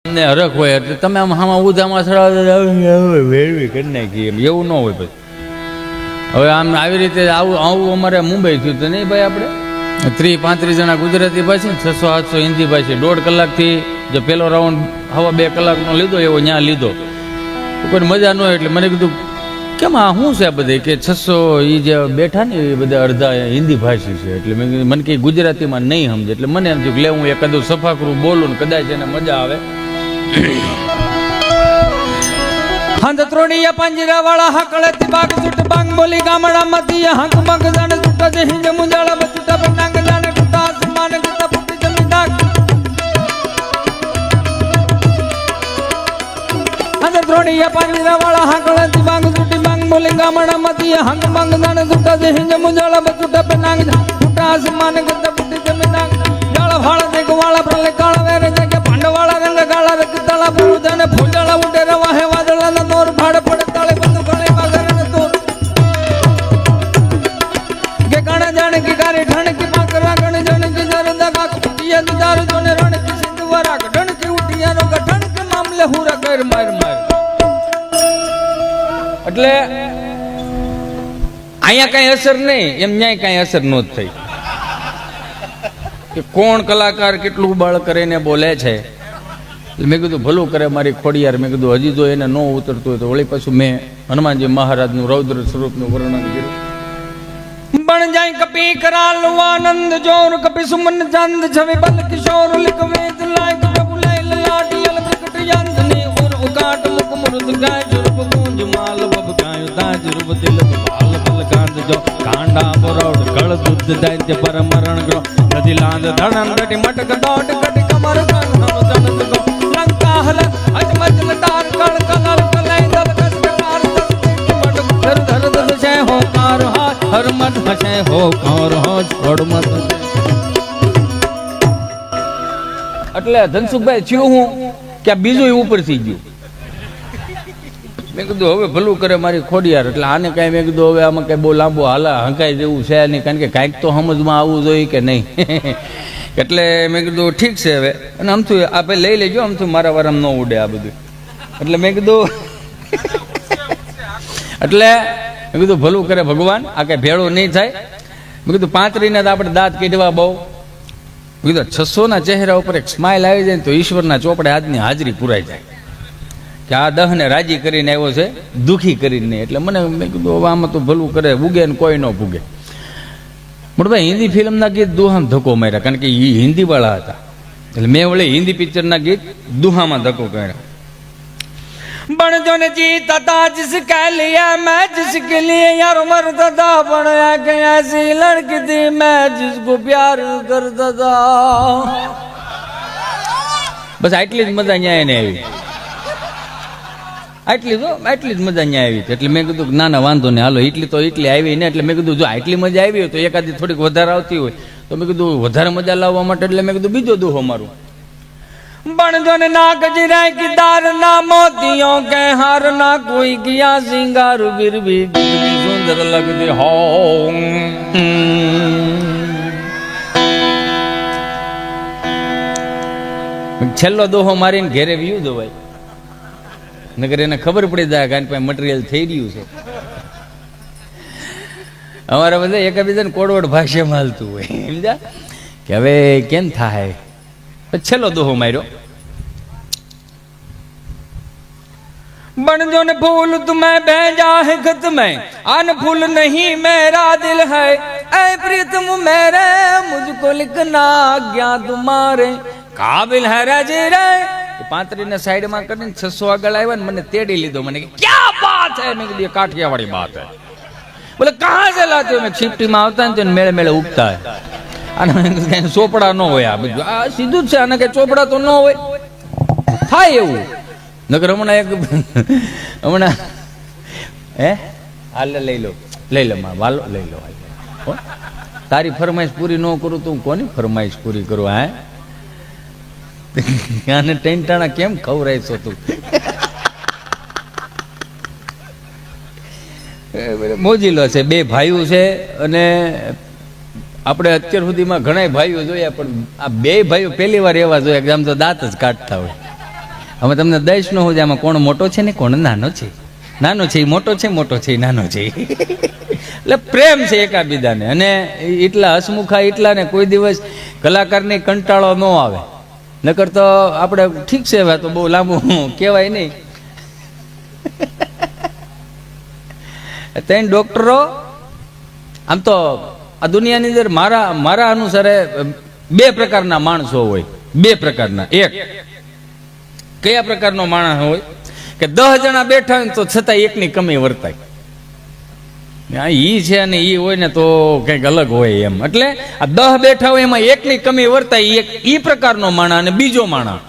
ને હરખ હોય એટલે તમે આમ આમાં ઉધામાં વેરવી કરી નાખી એમ એવું ન હોય. પછી હવે આમ આવી રીતે આવું અમારે મુંબઈ થયું તો નહીં ભાઈ, આપણે 30-35 જણા ગુજરાતી ભાષી ને 600-700 હિન્દી ભાષી. 1.5 કલાકથી જો પેલો રાઉન્ડ 1.5-2 કલાકનો લીધો એવો ત્યાં લીધો, કોઈ મજા ન હોય. એટલે મને કીધું કેમ આ શું છે આ બધે, કે 600 એ જે બેઠા ને એ બધા અડધા હિન્દી ભાષી છે. એટલે મેં કીધું મને કંઈ ગુજરાતીમાં નહીં સમજે. એટલે મને એમ થયું કે લે હું એકાદું સફાકરું બોલું ને કદાચ એને મજા આવે. હંદ ત્રોડીયા પાંજરા વાળા હકળતી બાગ સુટ બાંગ બોલી ગામડા મતી હંક મગ જાણે સુટા જે હિંજ મુંજાળા બચુટા બંડાંગ જાણે કુટા આસમાન ગતા ફૂટી જમી દાગ. હંદ ત્રોડીયા પાંજરા વાળા હકળતી બાગ સુટ બાંગ બોલી ગામડા મતી હંક મગ જાણે સુટા જે હિંજ મુંજાળા બચુટા બંડાંગ કુટા આસમાન ગતા ફૂટી જમી દાગ. જાળા ભાળા દેખ વાળા પ્રલે કાળા વેરે જગ્યા પાંડવાળા રંગ કાળા રકતાળા પૂરું જાણે ફૂજાળા ઉડે રવા હે વાદળાના નોર ભાડ પડે તાળે બંધ ગણે વાગરને તોર કે ગણ જાણે કે ગારે ઠણ કે પાકરા ગણ જણ કે જરદા કાક ફૂટિયા દિદાર જોને રણ કે સિંધવારા ગઢણ કે ઉઠિયા નો ગઠણ કે મામલે હુરા કર માર માર. એટલે અહીંયા કઈ અસર નહીં, એમ ન્યાય કઈ અસર નો થઈ કે કોણ કલાકાર કેટલું બળ કરીને બોલે છે. મેં કીધું ભલું કરે મારી ખોડિયાર. મેં કીધું હજી જો એને ન ઉતરતું હોય તો વળી પાછું મેં હનુમાનજી મહારાજનું રૌદ્ર સ્વરૂપનું વર્ણન કર્યું. બણ જાય કપી કરાલ આનંદ જોર કપી સુમન ચંદ છવે બલ કિશોર લિક વેદ લાયક પ્રભુ લૈલ લાટી અલ પ્રકટ યંધની ઉર ઉકાટ મુક મુરુદ ગાય જુરબ ગુંજ માલ બબ ગાય તાજ રૂપ દિલ બાલ બલ કાંદ જો કાંડા બોરડ કળ દુધ દૈત્ય પર મરણ ગ્રો નદી લાંદ ધણન ડટી મટક દોટ કટી કમર કન જનત ગો લંકા હલ અજમજ લટાર કળ કલર કલઈ દલ કસ કાર મટ ધર ધર દલ છે હો કાર હા હર મત હસે હો કાર હો છોડ મત. એટલે ધનસુખભાઈ થયું હું કે બીજું ઉપરથી ગયું. મેં કીધું હવે ભલું કરે મારી ખોડિયાર. એટલે આને કાંઈ મેં કીધું હવે આમાં કાંઈ બહુ લાંબુ હાલા હંકાઈ જેવું છે નહીં, કારણ કે કાંઈક તો સમજમાં આવવું જોઈએ કે નહીં. એટલે મેં કીધું ઠીક છે હવે. અને આમથું આપણે લઈ લેજો, આમથું મારા વારામ ન ઉડે આ બધું. એટલે મેં કીધું એટલે મેં કીધું ભલું કરે ભગવાન, આ કાંઈ ભેળું નહીં થાય. મેં કીધું 35 આપણે દાંત કાઢવા બહુ. મેં કીધું 600 ચહેરા ઉપર એક સ્માઇલ આવી જાય ને તો ઈશ્વરના ચોપડે આજની હાજરી પુરાઈ જાય કે આ દહને રાજી કરીને આવ્યો છે, દુઃખી કરીને. એટલે મને મેં કીધું હવે આમાં તો ભલું કરે, ઉગે ને કોઈ ન પૂગે. મોટભાઈ હિન્દી ફિલ્મના ગીત દુહામાં ધક્કો માર્યા, કારણ કે એ હિન્દી વાળા હતા. એટલે મેં વળે હિન્દી પિક્ચરના ગીત દુહામાં ધક્કો કર્યા. बण जो ने जीता था जिसके लिए मैं जिसके लिए यार मरता था, बण के ऐसी लड़की थी मैं जिसको प्यार करता था. बस આટલી જ મજા અહીંયા એને આવી, આટલી જ મજા અહીંયા આવી. એટલે મેં કીધું ના ના વાંધો નહીં, હાલો એટલી તો એટલી આવી ને. એટલે મેં કીધું જો આટલી મજા આવી હોય તો એકાદી થોડીક વધારે આવતી હોય તો મેં કીધું વધારે મજા લાવવા માટે એટલે મેં કીધું બીજો દુહો મારું. बण जो ने ना गजरा की दार ना मोतियों के हार ना कोई किया सिंगार फिर भी कितनी सुंदर लगती हो. છેલ્લો દોહો મારીને ઘેરે વ્યુ દો ભાઈ, નગર એને ખબર પડી જાય કારણ કે મટીરિયલ થઈ રહ્યું છે. અમારા બધા એકબીજાને કોડવડ ભાષામાં હાલતું હોય સમજ્યા કે હવે કેમ થાય. છેલ્લો દોહો માર્યો. बण जो ने फूल तुम्हें भेजा है खत में अन फूल नहीं मेरा दिल है ऐ प्रीतम मेरे मुझको लिखना क्या तुम्हारे काबिल है राजे रे. 35 ने साइड में કરીને 600 આગળ આવ્યા ને મને તેડી લીધો. મને કે क्या बात है, મેં કીધું કાઠિયાવાડી बात है. બોલે कहां से लाते हो. मैं शिफ्टी में આવતા ને તો મેળે મેળે ઉગતા है. આને કઈ ચોપડા ન હોય, આ બધું આ સીધું જ છે. આને કઈ ચોપડા તો ન હોય, થાય એવું. નગર હમણાં એક હમણાં હે હાલે લઈ લો માં વાલો લઈ લો. તારી ફરમાઈશ પૂરી ન કરું તો હું કોની ફરમાઈશ પૂરી કરું. હે આને ટેન્ટાણા કેમ ખવરાઈશો તું. મોજીલો છે, 2 ભાઈઓ છે. અને આપણે અત્યાર સુધીમાં ઘણા ભાઈઓ જોયા, પણ આ 2 ભાઈઓ પહેલી વાર એવા જોયા કે આમ તો દાંત જ કાઢતા હોય. અમે તમને દઈશ ન હોય આમાં કોણ મોટો છે ને કોણ નાનો છે. નાનો છે એ મોટો છે, મોટો છે એ નાનો છે. એટલે પ્રેમ છે એકાબીજાને. અને એટલા હસમુખા એટલા ને કોઈ દિવસ કલાકારને કંટાળો ન આવે. નકર તો આપણે ઠીક છે, હવે તો બહુ લાંબુ કહેવાય નહીં. ત્રણ ડોક્ટરો આમ તો આ દુનિયાની અંદર મારા અનુસારે બે પ્રકારના માણસો હોય. બે પ્રકારના. એક કયા પ્રકારનો માણસ હોય કે 10 જણા બેઠા હોય તો છતાં એકની કમી વર્તાય. ઈ છે અને ઈ હોય ને તો કંઈક અલગ હોય એમ. એટલે આ 10 બેઠા હોય એમાં એકની કમી વર્તાય, એક ઈ પ્રકારનો માણસ. અને બીજો માણસ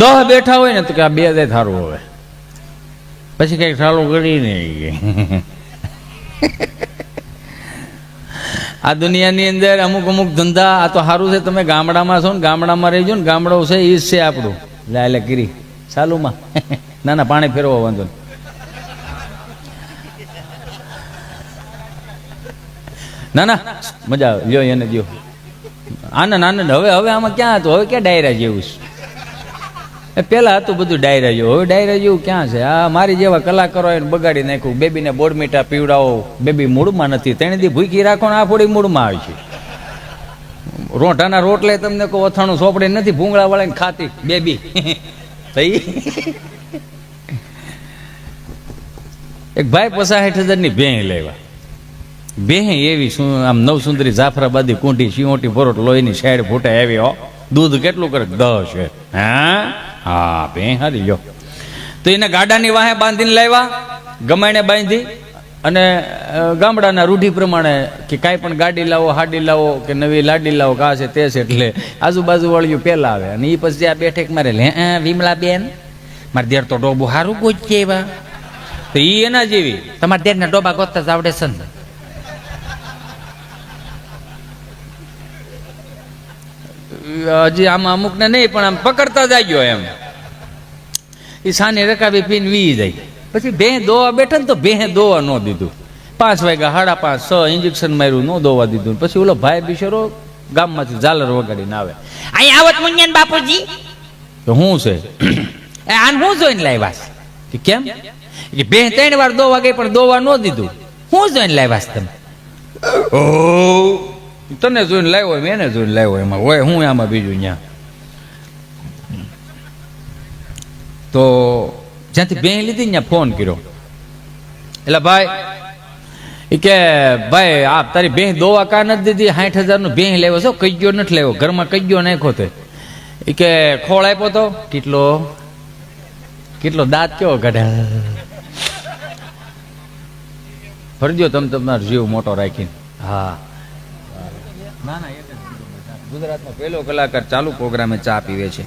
10 બેઠા હોય ને તો કે આ બે દે થારું હોય, પછી કઈક ચાલુ કરી નહીં. આ દુનિયાની અંદર અમુક ધંધા, આ તો સારું છે તમે ગામડામાં છો ને ગામડામાં રહેજો ને, ગામડો છે ઈ જ છે આપણું. એટલે ગીરી ચાલુમાં ના પાણી ફેરવો વાંધો નહીં. ના મજા આવે, લ્યો એને દો આનંદ. હવે આમાં ક્યાં હતું, હવે ક્યાં ડાયરા જેવું છે. પેલા હતું બધું ડાયરા જેવું, હવે ડાયરા જેવું ક્યાં છે. આ મારી જેવા કલાકારો એને બગાડી નાખ્યું. બેબીને બોરમીટા પીવડાવો, બેબી મૂડમાં નથી, તેને દી ભૂખી રાખો ને આ ફોડી મૂડમાં આવી છે. રોટાના રોટલે તમને કોઈ અથાણું સોપડી નથી, ભૂંગળા વાળાને ખાતી બેબી. એક ભાઈ 65,000 ની ભેં લેવા. ભેં એવી શું આમ નવસુંદરી જાફરાબાદી કુંઠી સિંહોટી ભરોટ લોહીની સાઈડ ફૂટે એવી હો. દૂધ કેટલું કરે 10 છે. હા ભેં હારી લ્યો. તો એને ગાડાની વાહે બાંધીને લાવ્યા, ગમાઈને બાંધી. અને ગામડાના રૂઢિ પ્રમાણે કે કાંઈ પણ ગાડી લાવો, હાડી લાવો કે નવી લાડી લાવો, કા છે તે છે, એટલે આજુબાજુ વાળીઓ પેલા આવે. અને એ પછી આ બેઠેક મારે લે વિમલા બેન મારે દેર તો ડોબો સારું ગોચે એવા. તો એ એના જેવી તમારે દેરના ડોબા ગોતતા જ આવડે છે ને. હજી આમાં અમુક ને નહીં પણ આમ પકડતા જાય એમ. એ સાની રકાબી પીને વી જાય. પછી ભેં દોવા બેઠા ને તો ભેં દોવા ન દીધું. 5 વાગ્યા 5:30 6 ઇન્જેક્શન માર્યું, ન દોવા દીધું. પછી ઓલો ભાઈ બિચારો ગામમાંથી ઝાલર વગાડીને આવે. અહીં આવત મુન્યાન બાપુજી તો શું છે આન હું જોઈને લાવ્યા કે કેમ કે ભેં 3 વાર દોવા ગઈ પણ દોવા ન દીધું. હું જોઈને લાવ્યા તમે? ઓ તને જોઈને લાવ્યો હોય, એને જોઈને લાવ્યો એમાં હોય હું આમાં બીજું ત્યાં. તો જ્યાંથી ભેં લીધી ત્યાં ફોન કર્યો. એટલે ભાઈ એ કે ભાઈ આ તારી ભેં દોવા કા નથી દીધી? 60,000 નું ભેં લેવો છો, કજ્યો નથી લેવો, ઘરમાં કજ્યો નાખ્યો તે. એ કે ખોળ આપ્યો તો કેટલો દાંત કેવો કાઢે. ફરજો તમે તમારો જીવ મોટો રાખીને. હા ના ગુજરાતનો પહેલો કલાકાર ચાલુ પ્રોગ્રામે ચા પીવે છે.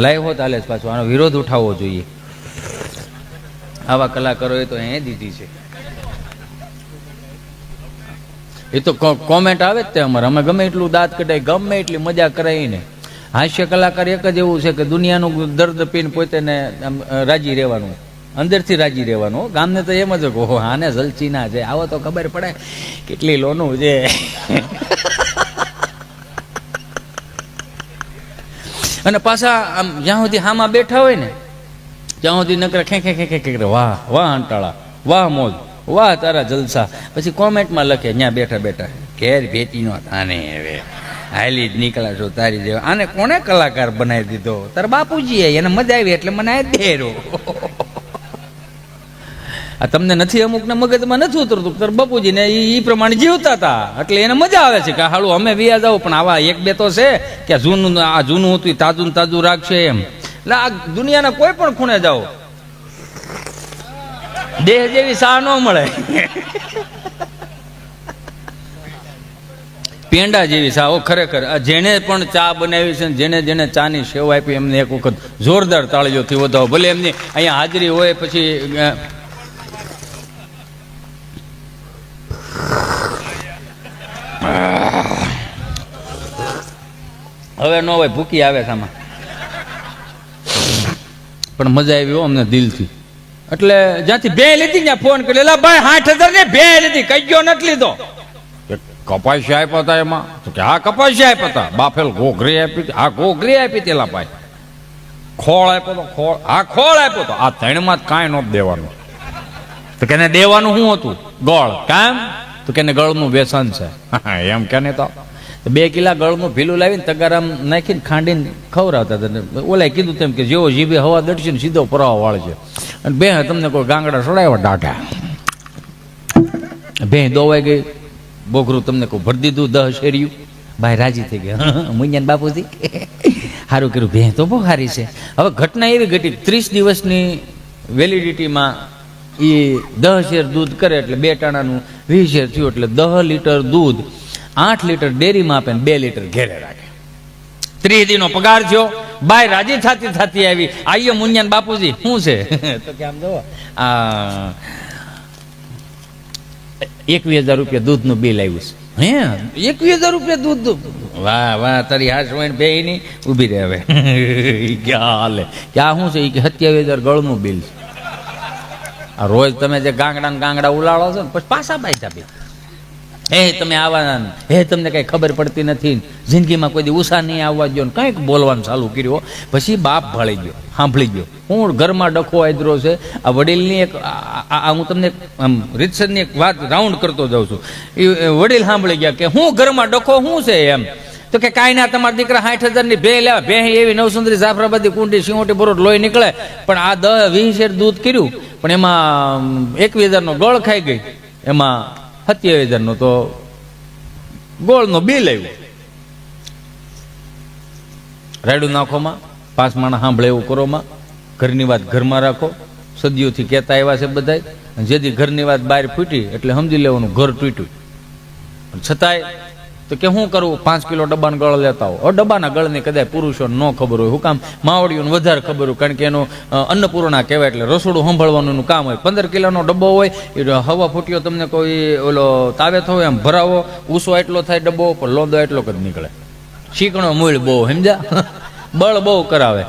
લાઈવ હોત હાલે પાછો, આનો વિરોધ ઉઠાવવો જોઈએ. આવા કલાકારોએ તો એ દીધી છે. એ તો કોમેન્ટ આવે જ તે અમારે. અમે ગમે એટલું દાંત કઢાય, ગમે એટલી મજા કરાવીને. હાસ્ય કલાકાર એક જ એવું છે કે દુનિયાનું દર્દ પીને પોતે ને રાજી રહેવાનું, અંદરથી રાજી રહેવાનું. ગામને તો એમ જ કહો આને જલચી ના છે, આવો તો ખબર પડે કેટલી લોનું છે. અને પાછા આમ જ્યાં સુધી હામાં બેઠા હોય ને ત્યાં સુધી નકરા ખે વાહ વાહ અંટાળા, વાહ મોજ, વાહ તારા જલસા. પછી કોમેન્ટમાં લખે ત્યાં બેઠા બેઠા ઘેર ભેટીનો તાને હવે હાલી જ નીકળ્યા છો તારી જેવા. આને કોને કલાકાર બનાવી દીધો? તારા બાપુજીએ, એને મજા આવી એટલે મને આ દેરો. આ તમને નથી અમુકને મગજમાં નથી ઉતરતું. તારા બાપુજીને એ પ્રમાણે જીવતા હતા એટલે એને મજા આવે છે કે હાલું અમે વ્યા જાવ. પણ આવા 1-2 તો છે કે જૂનું હતું તાજું તાજું રાખશે એમ. એટલે આ દુનિયાના કોઈ પણ ખૂણે જાઓ દેહ જેવી સા ન મળે. પેંડા જેવી સા. ખરેખર જેને પણ ચા બનાવી છે, જેને જેને ચાની સેવ આપી, એમને એક વખત જોરદાર તાળીઓથી વધાવો. ભલે એમની અહીંયા હાજરી હોય પછી હવે ન હોય, ભૂકી આવે સામા. પણ મજા આવી અમને દિલથી. એટલે જ્યાંથી ભેં લીધી ત્યાં ફોન કર્યો, ભાઈ 60,000 ને ભેં લીધી, કજ્યો નથી લીધો. કપાસિયા આપ્યા હતા એમાં તો કે હા કપાસિયા આપ્યા હતા. બાફેલ ઘોઘરી આપી, હા ઘોઘરી આપી તેલા ભાઈ. ખોળ આપ્યો તો ખોળ, હા ખોળ આપ્યો તો આ ત્રણમાં જ કાંઈ નહોતું દેવાનું. તો કેને દેવાનું શું હતું? ગોળ. કામ તો કેને ગળનું વ્યસન છે એમ કેને તો 2 કિલા ગળનું ભીલું લાવીને તગારામ નાખીને ખાંડીને ખવડાવતા હતા. ઓલાએ કીધું તેમ કે જેવો જીભે હવા દડશે ને સીધો પરાવા વાળશે. અને બે તમને કોઈ ગાંગડા સડાવ્યા ડાઢા, બે દોવાઈ ગઈ, બોઘરું તમને કોઈ ભરી દીધું 10 શેરિયું. ભાઈ રાજી થઈ ગયા, મુંજાન બાપુજી સારું કર્યું, ભેં તો બહુ સારી છે. હવે ઘટના એવી ઘટી 30 દિવસની વેલિડિટીમાં એ 10 શેર દૂધ કરે એટલે 2 ટાણાનું 20 શેર થયું એટલે 10 લીટર દૂધ 8 લીટર ડેરીમાં આપે ને 2 લીટર ઘેરે રાખે. 30 દીનો પગાર થયો. બાય રાજી થતી આવી, આયો મુંજાન બાપુજી શું છે તો કે આમ જો આ 21,000 રૂપિયા દૂધનું બિલ આવ્યું છે. હે 21,000 રૂપિયા દૂધ? વાહ વાહ, તારી હાશ હોય બે ની ઊભી રહે. હવે ક્યાં હાલે, ક્યાં શું છે? એ કે 27,000 ગળનું બિલ છે. આ રોજ તમે જે ગાંગડા ઉલાળો છો ને પછી પાછા બાઈજા બે, હે તમે આવવાના, હે તમને કઈ ખબર પડતી નથી, જિંદગીમાં કોઈ દી ઉષા નહીં આવવા દો ને કંઈક બોલવાનું ચાલુ કર્યું. પછી બાપ ભળી ગયો, સાંભળી ગયો. હું ઘરમાં ડખો આદરો છે. આ વડીલની એક હું તમને આમ રીતસરની એક વાત રાઉન્ડ કરતો જાઉં છું. એ વડીલ સાંભળી ગયા કે હું ઘરમાં ડખો શું છે એમ. તો કે કાંઈ ના, તમારા દીકરા 60,000 ની ભે લેવા, ભે એવી નવસુંદરી જાફરાબાદી કુંડી સિંહોટી બરોડ લોહી નીકળે, પણ આ 10-20 શેર દૂધ કર્યું પણ એમાં 21,000 નો ગળ ખાઈ ગઈ, એમાં 27,000 નો તો ગોળનો બિલ આવ્યું. રાયડું નાખોમાં, 5 માણસ સાંભળે એવું કરોમાં, ઘરની વાત ઘરમાં રાખો. સદીઓથી કહેતા આવ્યા છે બધાય. જેથી ઘરની વાત બહાર ફૂટી એટલે સમજી લેવાનું ઘર તૂટ્યું. છતાંય તો કે શું કરવું, 5 કિલો ડબ્બાના ગળ લેતા હો. ડબ્બાના ગળની કદાચ પુરુષોને ન ખબર હોય, હું કામ માવડીઓને વધારે ખબર હોય, કારણ કે એનું અન્નપૂર્ણા કહેવાય એટલે રસોડું સંભાળવાનું કામ હોય. 15 કિલોનો ડબ્બો હોય, એ હવા ફૂટ્યો તમને કોઈ ઓલો તાવે થયો એમ ભરાવો, ઊંસો એટલો થાય ડબ્બો, પણ લોંદો એટલો જ નીકળે. શીકણો મૂળ બહુ, સમજ્યા, બળ બહુ કરાવે.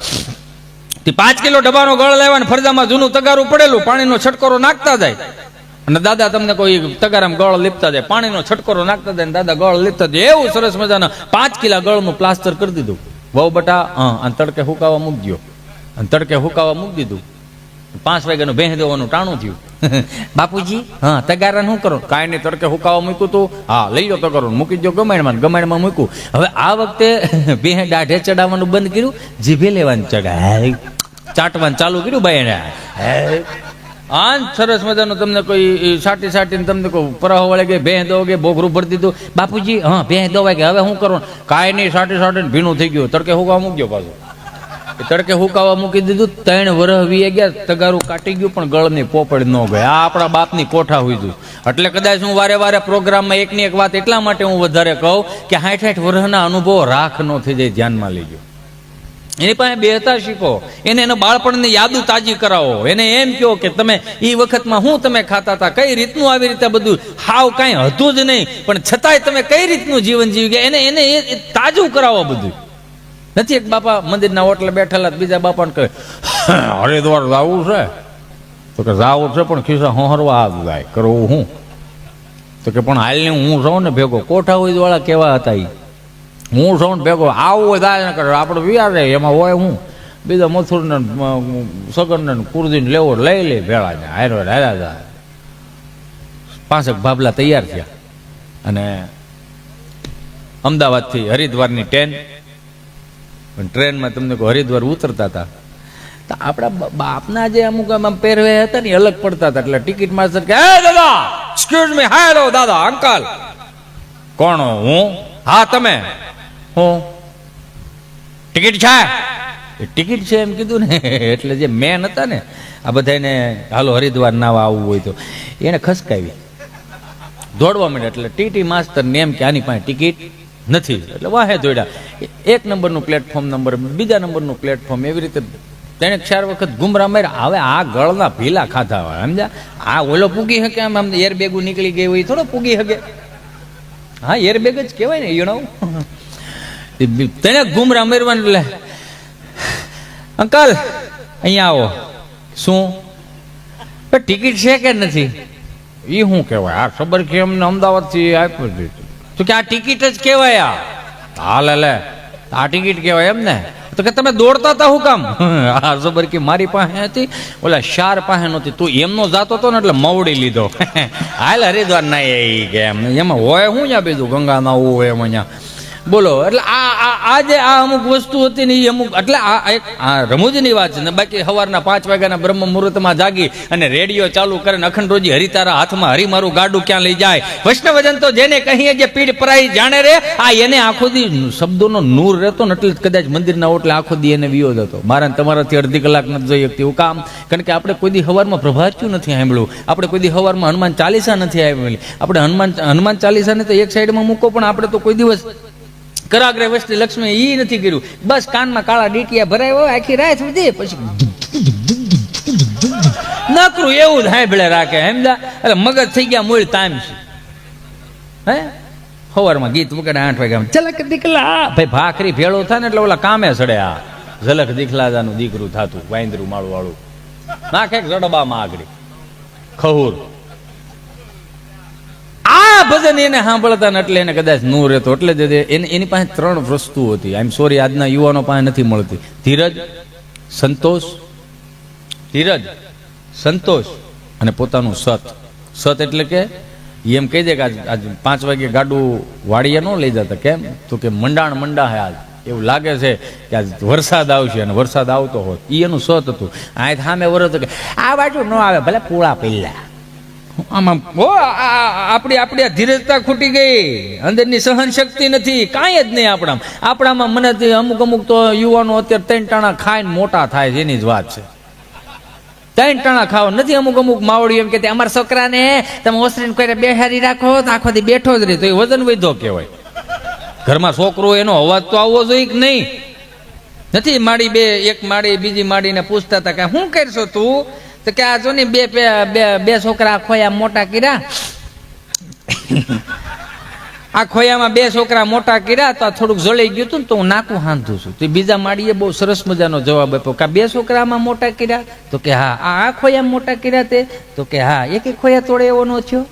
5 કિલો ડબ્બાનો ગળ લેવા ને ફરજામાં જૂનું તગારું પડેલું, પાણીનો છટકારો નાખતા જાય. અને દાદા તમને કોઈ તગારામાં ગળ લીપતા જાય, પાણીનો છટકારો નાખતા જાય, દાદા ગળ લીપતા જાય. એવું સરસ મજાના 5 કિલા ગળનું પ્લાસ્ટર કરી દીધું. વહુ બટા અને તડકે હુકાવા મૂકી દો, અને તડકે હુકાવા મૂકી દીધું. 5 વાગ્યાનું ભેંસ દેવાનું ટાણું થયું. બાપુજી હા તગારા શું કરો? કાંઈ નહીં, તડકે હુકાવા મૂક્યું તું, હા લઈ જાઓ તગારો, મૂકી દો ગમાણમાં મૂક્યું. હવે આ વખતે ભેંસ દાઢે ચડાવવાનું બંધ કર્યું, જીભે લેવાનું ચડાય, ચાટવાનું ચાલુ કર્યું ભાઈ એને. આ સરસ મજાનું તમને કોઈ સાટીને તમને કોઈ પરાહો વળે કે ભેં દો કે બોઘરું ભરી દીધું. બાપુજી હા ભેં દોવાય કે હવે શું કરવાનું? કાંઈ નહીં, સાટીને ભીનું થઈ ગયું, તડકે હુકાવા મૂક્યો પાછું. તડકે હુકાવા મૂકી દીધું. 3 વર્ષ વી ગયા, તગારું કાટી ગયું પણ ગળની પોપડ ન ગઈ. આ આપણા બાપની કોઠા હોય હતું. એટલે કદાચ હું વારે પ્રોગ્રામમાં એકની એક વાત એટલા માટે હું વધારે કહું કે 60 વર્ષના અનુભવો રાખ ન થઈ જાય, ધ્યાનમાં લેજો. એની પાસે બેહતા શીખો, એને એના બાળપણની યાદો તાજી કરાવો. એને એમ કહો કે તમે એ વખતમાં હું તમે ખાતા હતા, કઈ રીતનું આવી રીતે બધું હાવ કાંઈ હતું જ નહીં, પણ છતાંય તમે કઈ રીતનું જીવન જીવી ગયા, એને એ તાજું કરાવો બધું. નથી એક બાપા મંદિરના ઓટલે બેઠેલા, બીજા બાપાને કહે હરિદ્વાર જાવું છે, તો કે જાવું છે પણ ખિસ્સા હોહરવા આ જાય કરવું હું, તો કે પણ હાલને હું સૌ ને ભેગો કોઠા હોય વાળા કેવા હતા એ, હું સૌ ને ભેગો આવું હોય દાય કરે આપણે વિચારે એમાં હોય હું બીજા મથુરને સગનને કુરદીને લેવો લઈ લે ભેળા ને હાર્યા જાય. 5 ભાભલા તૈયાર થયા અને અમદાવાદથી હરિદ્વારની ટ્રેનમાં તમને હરિદ્વાર ઉતરતા હતા તો આપણા બાપના જે અમુક આમ પહેરવે હતા ને અલગ પડતા હતા. એટલે ટિકિટ માસ્ટર કે હે દાદા એક્સક્યુઝ મી, હેલો દાદા અંકલ. કોણ? હું. હા તમે. હું ટિકિટ છે? ટિકિટ છે એમ કીધું ને એટલે જે મેન હતા ને આ બધાને હાલો હરિદ્વાર નાવા આવવું હોય તો એને ખસકાવી દોડવા માંડ્યા. એટલે ટીટી માસ્ટર ને એમ કે આની પાસે ટિકિટ નથી એટલે વાહે દોડ્યા. 1 નંબરનું પ્લેટફોર્મ નંબર, બીજા નંબરનું પ્લેટફોર્મ, એવી રીતે તેને 4 વખત ગુમરા માર્યા. હવે આ ગળના ભીલા ખાધા હોય સમજ્યા. આ ઓલો પૂગી શકે આમ આમ એરબેગું નીકળી ગઈ હોય થોડો પૂગી શકે. હા એરબેગ જ કહેવાય ને યુ નો. તેને ગુમરા મારવાનું એટલે અંકલ અહીંયા આવો. શું ટિકિટ છે કે નથી? એ શું કહેવાય? આ ખબર કે અમને અમદાવાદથી આપ્યું હતું તો કે આ ટિકિટ જ કહેવાય. આ હાલ લે આ ટિકિટ કહેવાય એમ ને. તો કે તમે દોડતા હતા હું કામ? આ જબર કે મારી પાસે હતી, ઓલા શાર પાસે નહોતી, તું એમનો જાતો હતો ને એટલે મવડી લીધો. હાલ હરિદ્વાર ના એ કે એમાં હોય હું ત્યાં બીજું ગંગા ના હોય એમાં ત્યાં બોલો. એટલે આ જે આ અમુક વસ્તુ હતી ને એ અમુક, એટલે આ રમૂજની વાત છે ને. બાકી સવારના 5 વાગ્યાના બ્રહ્મ મુહૂર્તમાં જાગી અને રેડિયો ચાલુ કરે ને અખંડ રોજી હરિતારા હાથમાં, હરી મારું ગાડું ક્યાં લઈ જાય. વૈષ્ણવજન તો જેને કહીએ જે પીડ પરાઈ જાણે રે, આ એને આખો દી શબ્દોનો નૂર રહેતો ને એટલે કદાચ મંદિરના ઓટલે આખો દી એને વિયોદ હતો. મારા તમારાથી અડધી કલાક નથી જઈ શકતી. એવું કામ કારણ કે આપણે કોઈ દી સવારમાં પ્રભાત્યું નથી સાંભળ્યું, આપણે કોઈ દી સવારમાં હનુમાન ચાલીસા નથી સાંભળી. આપણે હનુમાન ચાલીસાને તો એક સાઈડમાં મૂકો, પણ આપણે તો કોઈ દિવસ કરાગ્રે વસ્તી લક્ષ્મી ઈ નથી કર્યું. બસ કાનમાં કાળા ડીટીયા ભરાય આખી રાત સુધી, પછી નકરું એવું જ હાંભળે રાખે. હેમદા એટલે મગજ થઈ ગયા મૂળ તામ છે. હે સવારમાં ગીત મૂકે 8 વાગ્યા ઝલક દીખલા, ભાઈ ભાખરી ભેળો થાય ને એટલે ઓલા કામે સડે. આ ઝલક દીખલાજાનું દીકરું થાતું, વાંદરું માળું વાળું નાખે જડબામાં આગળ ખહુર. આ ભજન એને સાંભળતા ને એટલે એને કદાચ નૂર રહેતો. એટલે જ એની પાસે 3 વસ્તુ હતી. આઈ એમ સોરી, આજના યુવાનો પાસે નથી મળતી. ધીરજ, સંતોષ અને પોતાનું સત. સત એટલે કે એમ કહી દે કે આજ 5 વાગે ગાડું વાડીએ ન લઈ જતા. કેમ? તો કે મંડા હે આજ, એવું લાગે છે કે આજ વરસાદ આવશે, અને વરસાદ આવતો હોત. એનું સત હતું. આ સામે વરસ કે આ બાજુ ન આવે, ભલે પૂળા પેલા. આમાં આપણી ધીરજતા ખૂટી ગઈ, અંદરની સહન શક્તિ નથી, કાંઈ જ નહીં આપણામાં. મને અમુક તો યુવાનો અત્યારે 3 ટાણા ખાઈને મોટા થાય છે, એની જ વાત છે. 3 ટાણા ખાવા નથી. અમુક માવડી એમ કે અમારા છોકરાને તમે ઓસરીને કોઈ બેહારી રાખો તો આખો દી બેઠો જ રહે, તો એ વજન વધ્યો કહેવાય. ઘરમાં છોકરો એનો અવાજ તો આવવો જોઈએ કે નહીં? નથી માડી એક માડી બીજી માડીને પૂછતા હતા કે શું કરશો તું? તો કે આ જો ને બે છોકરા ખોયા મોટા કર્યા, આ ખોયામાં 2 છોકરા મોટા કર્યા, તો થોડુંક જળી ગયું હતું ને તો હું નાકું હાંધું છું. તો બીજા માળીએ બહુ સરસ મજાનો જવાબ આપ્યો કે 2 છોકરામાં મોટા કર્યા? તો કે હા. આ ખોયામાં મોટા કર્યા તે? તો કે હા. એક ખોયા તોડે એવો નો થયો?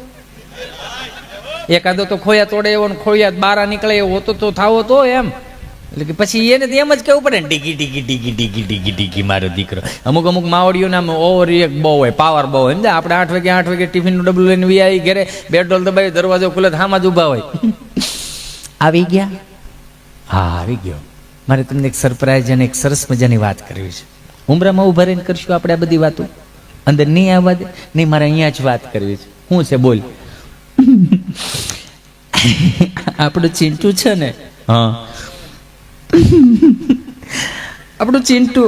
એકાદો તો ખોયા તોડે એવો ને ખોયા બારા નીકળે એવો તો થાવો તો એમ. એટલે કે પછી એને એમ જ કેવું પડે ને, ડીગી મારો દીકરો. અમુક માવડીઓના ઓવર રિએક્ટ બહુ હોય, પાવર બહુ હોય. આપણે 8 વાગે ટિફિનનું ડબલું લઈને વી આવી ઘરે, બેડોલ દબાવી દરવાજો ખુલે હામાં જ ઊભા હોય. આવી ગયા? હા આવી ગયો. મારે તમને એક સરપ્રાઈઝ અને એક સરસ મજાની વાત કરવી છે. ઉમરામાં ઉભા રહીને કરશું આપણે આ બધી વાતો, અંદર નહીં આવવા દે. નહીં, મારે અહીંયા જ વાત કરવી છે. શું છે બોલ? આપણું ચિંટુ છે ને, હા આપણું ચિંટુ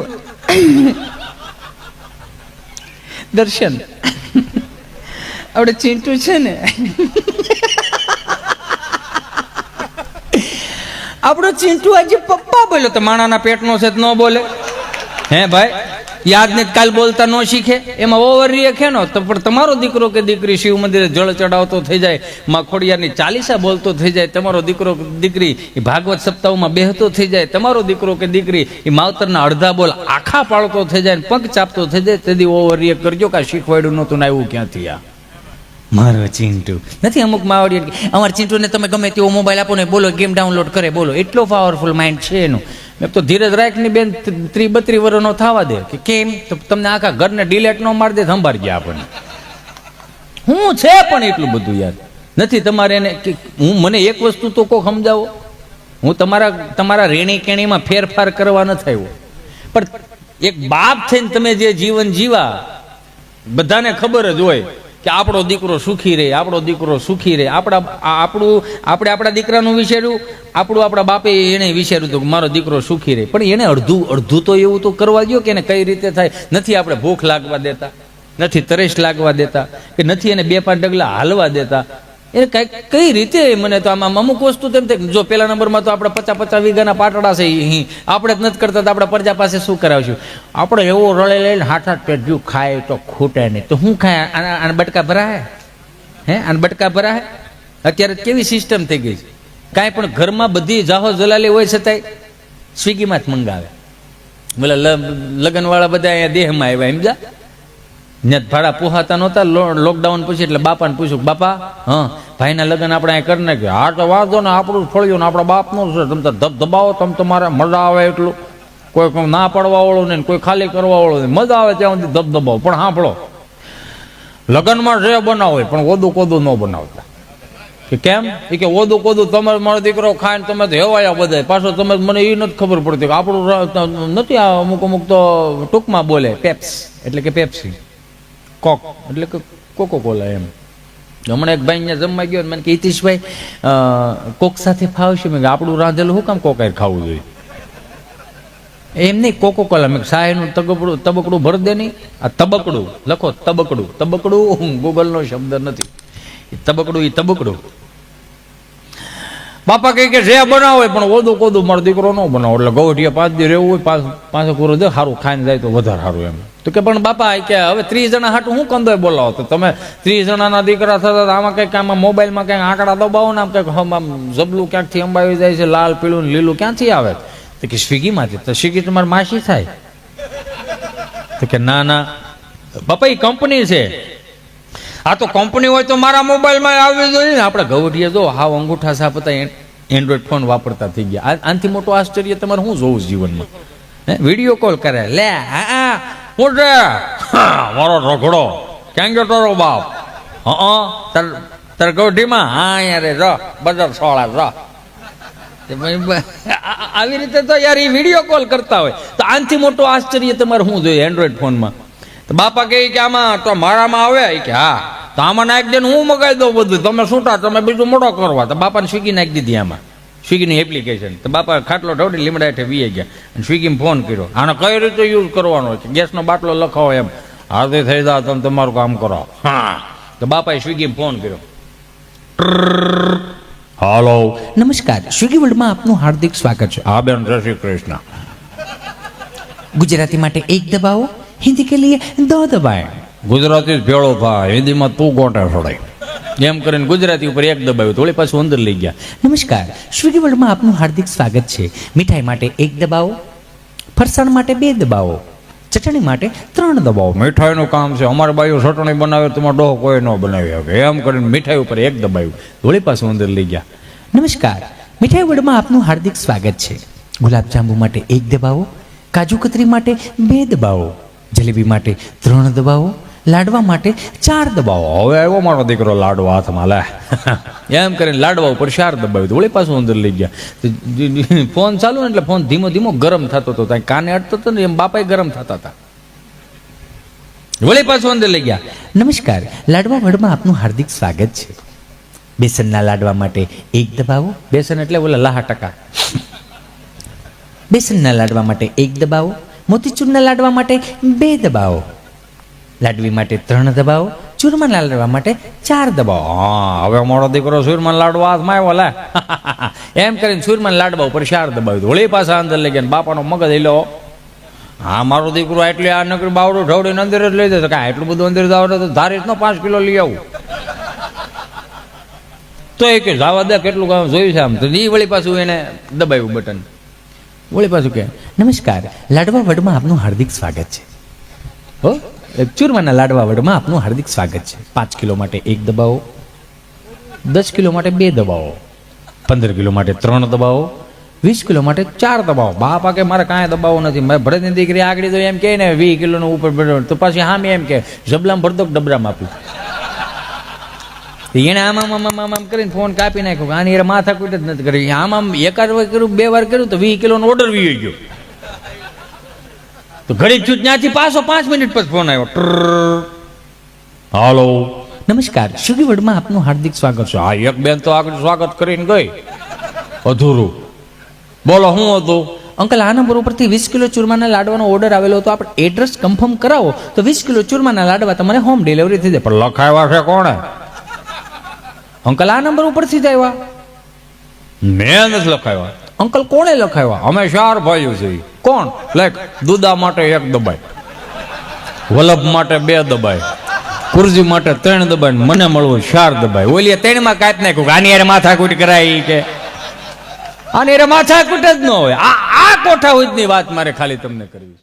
દર્શન, આપણું ચિંટુ છે ને, આપણો ચિંટુ આજે પપ્પા બોલ્યો તો માણાના પેટનો છે ન બોલે? હે ભાઈ, યાદ ને કાલ બોલતા ન શીખે, એમાં ઓવર રિએક્ટ નો. તો પણ તમારો દીકરો કે દીકરી શિવ મંદિરે જળ ચડાવતો થઈ જાય, માં ખોડિયારની ચાલીસા બોલતો થઈ જાય, તમારો દીકરો દીકરી એ ભાગવત સપ્તાહમાં બેહતો થઈ જાય, તમારો દીકરો કે દીકરી એ માવતરના અડધા બોલ આખા પાળતો થઈ જાય, પગ ચાપતો થઈ જાય, તેથી ઓવર રિએક્ટ કરજો કે શીખવાડ્યું નહોતું ને આવ્યું ક્યાંથી આ મારો ચિંટુ નથી. અમુક માવડી અમારા ચિંટુને તમે ગમે તેવો મોબાઈલ આપો ને બોલો, ગેમ ડાઉનલોડ કરે, બોલો. એટલો પાવરફુલ માઇન્ડ છે એનું. મેં તો ધીરજ રાખની બેન 30-32 વર્ષનો થવા દે કે કેમ? તો તમને આખા ઘરને ડિલેટ ન મારી દે, સંભાળી ગયા આપણને. હું છે પણ એટલું બધું યાર નથી તમારે એને. મને એક વસ્તુ તો કોક સમજાવો. હું તમારા રેણી કેણીમાં ફેરફાર કરવા ન થયો, પણ એક બાપ થઈને તમે જે જીવન જીવા, બધાને ખબર જ હોય કે આપણો દીકરો સુખી રહે, આપણો દીકરો સુખી રહે. આપણે આપણા દીકરાનું વિચાર્યું, આપણા બાપે એને વિચાર્યું હતું કે મારો દીકરો સુખી રહે, પણ એને અડધું તો એવું તો કરવા દો કે એને કઈ રીતે થાય. નથી આપણે ભૂખ લાગવા દેતા, નથી તરસ લાગવા દેતા, કે નથી એને 2-5 ડગલા હાલવા દેતા. એ કઈ રીતે? મને તો આમાં અમુક વસ્તુ તેમ થાય, જો પેલા નંબરમાં તો આપણે 50-50 વીઘાના પાટડા છે, આપણે જ નથી કરતા તો આપણે પ્રજા પાસે શું કરાવશું? આપણે એવો રળે લઈને હાથ પેટ જો ખાય તો ખૂટે નહીં, તો શું ખાય? આને બટકા ભરાય? હે આને બટકા ભરાય? અત્યારે કેવી સિસ્ટમ થઈ ગઈ છે, કાંઈ પણ ઘરમાં બધી જાહો જલાલી હોય છતાંય સ્વિગીમાં જ મંગાવે. બોલા લગ્નવાળા બધા અહીંયા દેહમાં આવ્યા, સમજા? ત્યાં ભાડા પોહાતા નહોતા લોકડાઉન પછી, એટલે બાપાને પૂછ્યું, બાપા હા ભાઈના લગ્ન આપણે અહીંયા કરી નાખ્યું. હા તો વાંધો ને, આપણું ફળ્યું ને આપણા બાપનું છે, તમે તો ધબધબાવો, તમે તમારે મજા આવે એટલું. કોઈ ના પાડવા વાળો નહીં, કોઈ ખાલી કરવા વાળો નહીં, મજા આવે ત્યાં સુધી ધબધબાવો. પણ સાંભળો, લગ્નમાં જે બનાવો હોય પણ ઓદું કોદું ન બનાવતા. કે કેમ? એ કે ઓદું કોદું તમે મારો દીકરો ખાય ને તમે તો હેવાયા બધા, પાછો તમે મને એ નથી ખબર પડતી કે આપણું નથી. આ અમુક અમુક તો ટૂંકમાં બોલે પેપ્સ એટલે કે પેપ્સી, કોક એટલે કે કોકો કોલા એમ. હમણાં એક ભાઈ અહીંયા જમવા ગયો મને કે હિતેશભાઈ કોક સાથે ફાવશે. મેં આપણું રાંધેલું શું કામ કોકાઈ ખાવું જોઈએ? એમ નહીં, કોકો કોલા. મેં સાહેનું તબકડું ભર દે નહીં. આ તબકડું લખો, તબકડું. તબકડું ગૂગલનો શબ્દ નથી. તબકડું એ તબકડું. બાપા કહે કે જે બનાવો હોય પણ ઓદું કોદું મારો દીકરો ન બનાવો. એટલે ગૌઠિયા 5 દી રહેવું હોય, પાછો પૂરો દે, સારું ખાઈને જાય તો વધારે સારું એમ. તો કે પણ બાપા કે હવે 30 જણા હાટું હું કંદોય બોલાવો? તો તમે 30 જણાના દીકરા થતા આમાં કંઈક આમાં મોબાઈલમાં કંઈક આંકડા દબાવો ને આમ કંઈક આમ જબલું ક્યાંકથી અંબાવી જાય છે, લાલ પીળું ને લીલું ક્યાંથી આવે? તો કે સ્વિગીમાંથી. તો સ્વિગી તમારી માસી થાય? તો કે ના ના બાપા એ કંપની છે. આ તો કંપની હોય તો મારા મોબાઈલમાં આવી જોઈએ ને. આપણે ગવડિયા જો હાવ અંગૂઠા સાફ હતા, એન્ડ્રોઈડ ફોન વાપરતા થઈ ગયા. આનાથી મોટું આશ્ચર્ય તમારે શું જોવું જીવનમાં? વિડીયો કોલ કરે, લે હા હું છે મારો રખડો ક્યાં ગયો તારો બાપ? તાર ગૌઢીમાં? હા યાર ર બજાર સોળા ર. આવી રીતે તો યાર એ વિડીયો કોલ કરતા હોય તો આનાથી મોટું આશ્ચર્ય તમારે શું જોઈએ એન્ડ્રોઈડ ફોનમાં? તો બાપા કહે કે આમાં તો મારામાં આવે કે હા, તો આમાં નાખી દે, હું મગાવી દઉં બધું, તમે છૂટા, તમે બીજું મોટો કરવા. તો બાપાને સ્વિગી નાખી દીધી આમાં, સ્વિગીની એપ્લિકેશન. તો બાપા ખાટલો ઢોળી લીમડા હેઠે વી ગયા અને સ્વિગીમાં ફોન કર્યો. આને કઈ રીતે યુઝ કરવાનો છે? ગેસનો બાટલો લખાવો એમ, હાથે થઈ જાવ તમે તમારું કામ કરો. હા, તો બાપાએ સ્વિગીમાં ફોન કર્યો. હાલો, નમસ્કાર, સ્વિગી વર્લ્ડમાં આપનું હાર્દિક સ્વાગત છે. હા બેન, જય શ્રી કૃષ્ણ. ગુજરાતી માટે 1 દબાવો, હિન્દી કે લીએ 2 દબાएं. ગુજરાતી જ ભેળો થાય, હિન્દીમાં તું ગોટા છોડાય એમ કરીને ગુજરાતી ઉપર 1 દબાવ્યું, થોડી પાછું અંદર લઈ ગયા. નમસ્કાર, સ્વિગી વર્લ્ડમાં આપનું હાર્દિક સ્વાગત છે. મીઠાઈ માટે 1 દબાવો, ફરસાણ માટે 2 દબાવો, ચટણી માટે 3 દબાવો. મીઠાઈનું કામ છે, અમારી બાજુ ચટણી બનાવે તમારો ડોહો કોઈ ન બનાવી શકે એમ કરીને મીઠાઈ ઉપર 1 દબાવ્યું, થોડી પાછું અંદર લઈ ગયા. નમસ્કાર, મીઠાઈ વર્લ્ડમાં આપનું હાર્દિક સ્વાગત છે. ગુલાબજાંબુ માટે 1 દબાવો, કાજુ કતરી માટે 2 દબાવો, જલેબી માટે 3 દબાવો, લાડવા માટે 4 દબાવો. હવે આવ્યો મારો દીકરો લાડવા હાથમાં, લે એમ કરીને લાડવા ઉપર 4 દબાવ્યું, થોડી પાછું અંદર લઈ ગયા. ફોન ચાલુ ને એટલે ફોન ધીમો ધીમો ગરમ થતો હતો, ત્યાં કાને અડતો હતો ને એમ બાપાએ ગરમ થતા હતા, વળી પાછું અંદર લઈ ગયા. નમસ્કાર, લાડવા વર્લ્ડમાં આપનું હાર્દિક સ્વાગત છે. બેસનના લાડવા માટે 1 દબાવો, બેસન એટલે બોલે લાહા ટકા. બેસનના લાડવા માટે 1 દબાવો, મોતીચૂરના લાડવા માટે 2 દબાવો, લાડવી માટે 3 દબાવો, ચૂરમાના લાડવા માટે 4 દબાવો. હા, હવે મારો દીકરો સુરમાન લાડવા હાથમાં આવ્યો, લે એમ કરીને સુરમાન લાડવા ઉપર 4 દબાવ્યું, વળી પાછા અંદર લઈ ગયા. બાપાનો મગજ હેલો, હા મારો દીકરો એટલે આ નકરી બાવડું ઢવડીને અંદર જ લઈ જશે. કાંઈ એટલું બધું અંદર જાવ તો ધારી નો 5 કિલો લઈ આવું. તો એ કે જવા દે, કેટલું કામ જોયું છે આમ. તો એ વળી પાછું એને દબાવ્યું બટન, વળી પાછું કે નમસ્કાર, લાડવા વર્લ્ડમાં આપનું હાર્દિક સ્વાગત છે. હો, ચૂરમાના લાડવા વર્લ્ડમાં આપનું હાર્દિક સ્વાગત છે. 5 કિલો માટે 1 દબાવો, 10 કિલો માટે 2 દબાવો, 15 કિલો માટે 3 દબાવો, 20 કિલો માટે 4 દબાવો. બાપા કે મારે કાંઈ દબાવો નથી. મેં ભરતની દીકરી આગળ તો એમ કહે ને 20 કિલોનું ઉપર તો પાછી હામે એમ કે જબલામાં ભરતો ડબરામાં આપ્યું. એને આમ કરીને ફોન કાપી નાખ્યો. આની માથા કૂટ જ નથી કરી. આમ 1 વાર કર્યું, 2 વાર કર્યું તો 20 કિલોનો ઓર્ડર વી ગયો. તો ઘડી છૂટ ત્યાંથી પાછો 5 મિનિટ પછી ફોન આવ્યો. હાલો, નમસ્કાર, સ્વિગી વર્લ્ડમાં આપનું હાર્દિક સ્વાગત છે. હા, એક બેન તો આગળ સ્વાગત કરીને ગઈ, અધૂરું. બોલો શું હતું? અંકલ, આ નંબર ઉપરથી 20 કિલો ચૂરમાના લાડવાનો ઓર્ડર આવેલો હતો. આપણે એડ્રેસ કન્ફર્મ કરાવો તો 20 કિલો ચૂરમાના લાડવા તમારે હોમ ડિલિવરી થઈ જાય. પણ લખાવ્યા છે કોણે? અંકલ, આ નંબર ઉપરથી જ આવ્યા. મેં નથી લખાવ્યા. અંકલ, કોણે લખાવ્યા? અમે 4 ભાઈઓ છીએ. કોણ? લાઈક દુદા માટે 1 દબાય, વલ્લભ માટે 2 દબાય, કુરજી માટે 3 દબાય, મને મળવું 4 દબાય. ઓલી 3 માં કાંઈ નાખ્યું. આની યાર માથાકૂટ કરાય કે આની યાર માથાકૂટ જ ન હોય. આ કોઠા ઉજની વાત મારે ખાલી તમને કરવી.